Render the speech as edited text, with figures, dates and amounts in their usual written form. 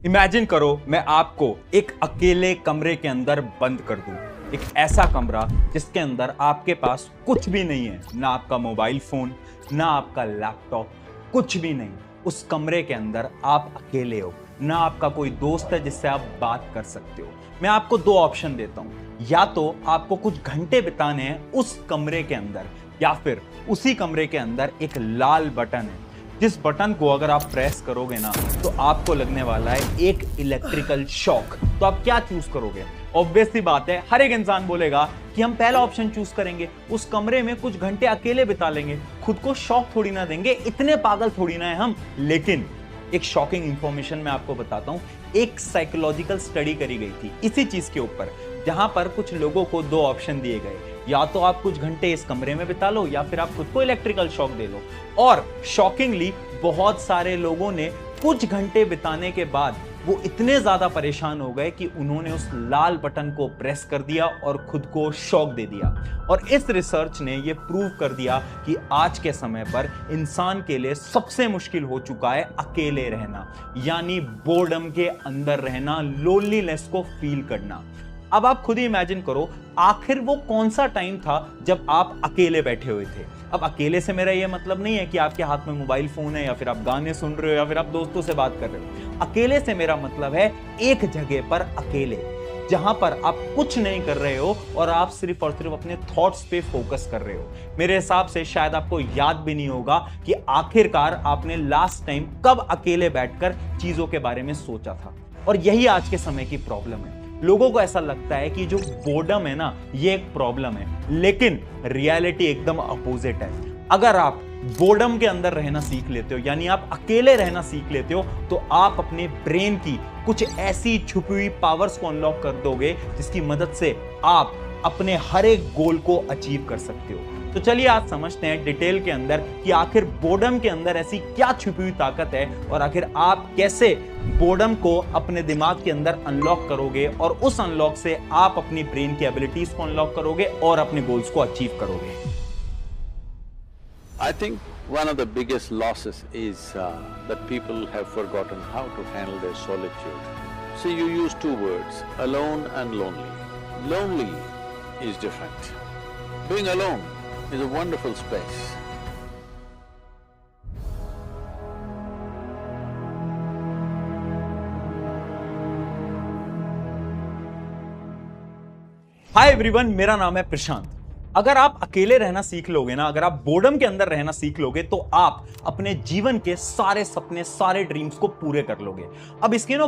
Imagine करो मैं आपको एक अकेले कमरे के अंदर बंद कर दूं। एक ऐसा कमरा जिसके अंदर आपके पास कुछ भी नहीं है, ना आपका मोबाइल फोन, ना आपका लैपटॉप, कुछ भी नहीं। उस कमरे के अंदर आप अकेले हो, ना आपका कोई दोस्त है जिससे आप बात कर सकते हो। मैं आपको दो ऑप्शन देता हूं, या तो आपको कुछ घंटे बिताने हैं उस कमरे के अंदर, या फिर उसी कमरे के अंदर एक लाल बटन है जिस बटन को अगर आप प्रेस करोगे ना तो आपको लगने वाला है एक इलेक्ट्रिकल शॉक। तो आप क्या चूज करोगे? ऑब्वियस सी बात है, हर एक इंसान बोलेगा कि हम पहला ऑप्शन चूज करेंगे, उस कमरे में कुछ घंटे अकेले बिता लेंगे, खुद को शॉक थोड़ी ना देंगे, इतने पागल थोड़ी ना है हम। लेकिन एक शॉकिंग इंफॉर्मेशन मैं आपको बताता हूं। एक साइकोलॉजिकल स्टडी करी गई थी इसी चीज के ऊपर, जहां पर कुछ लोगों को दो ऑप्शन दिए गए, या तो आप कुछ घंटे इस कमरे में बिता लो या फिर आप खुद को इलेक्ट्रिकल शॉक दे लो। और शॉकिंगली बहुत सारे लोगों ने कुछ घंटे बिताने के बाद वो इतने ज्यादा परेशान हो गए कि उन्होंने उस लाल बटन को प्रेस कर दिया और खुद को शॉक दे दिया। और इस रिसर्च ने ये प्रूव कर दिया कि आज के समय पर इंसान के लिए सबसे मुश्किल हो चुका है अकेले रहना, यानी बोर्डम के अंदर रहना, लोनलीनेस को फील करना। अब आप खुद ही इमेजिन करो, आखिर वो कौन सा टाइम था जब आप अकेले बैठे हुए थे। अब अकेले से मेरा ये मतलब नहीं है कि आपके हाथ में मोबाइल फोन है या फिर आप गाने सुन रहे हो या फिर आप दोस्तों से बात कर रहे हो। अकेले से मेरा मतलब है एक जगह पर अकेले, जहां पर आप कुछ नहीं कर रहे हो और आप सिर्फ और सिर्फ अपने थॉट्स पे फोकस कर रहे हो। मेरे हिसाब से शायद आपको याद भी नहीं होगा कि आखिरकार आपने लास्ट टाइम कब अकेले बैठकर चीजों के बारे में सोचा था। और यही आज के समय की प्रॉब्लम है। लोगों को ऐसा लगता है कि जो बोर्डम है ना, ये एक प्रॉब्लम है, लेकिन रियलिटी एकदम अपोजिट है। अगर आप बोर्डम के अंदर रहना सीख लेते हो, यानी आप अकेले रहना सीख लेते हो, तो आप अपने ब्रेन की कुछ ऐसी छुपी हुई पावर्स को अनलॉक कर दोगे जिसकी मदद से आप अपने हर एक गोल को अचीव कर सकते हो। तो चलिए आज समझते हैं डिटेल के अंदर कि आखिर बोर्डम के अंदर ऐसी क्या छुपी हुई ताकत है और आखिर आप कैसे बोर्डम को अपने दिमाग के अंदर अनलॉक करोगे और उस अनलॉक से आप अपनी ब्रेन की एबिलिटीज को अनलॉक करोगे और अपने गोल्स को अचीव करोगे। I think one of the biggest losses is that people have forgotten how to handle their solitude. See, you use two words, alone and lonely. Lonely is different. Being alone is a wonderful space. Hi everyone, मेरा नाम है प्रशांत। अगर आप अकेले रहना सीख लोगे ना, अगर आप बोर्डम के अंदर रहना सीख लोगे, तो आप अपने जीवन के सारे सपने, सारे ड्रीम्स को पूरे कर लोगे। अब इसके ना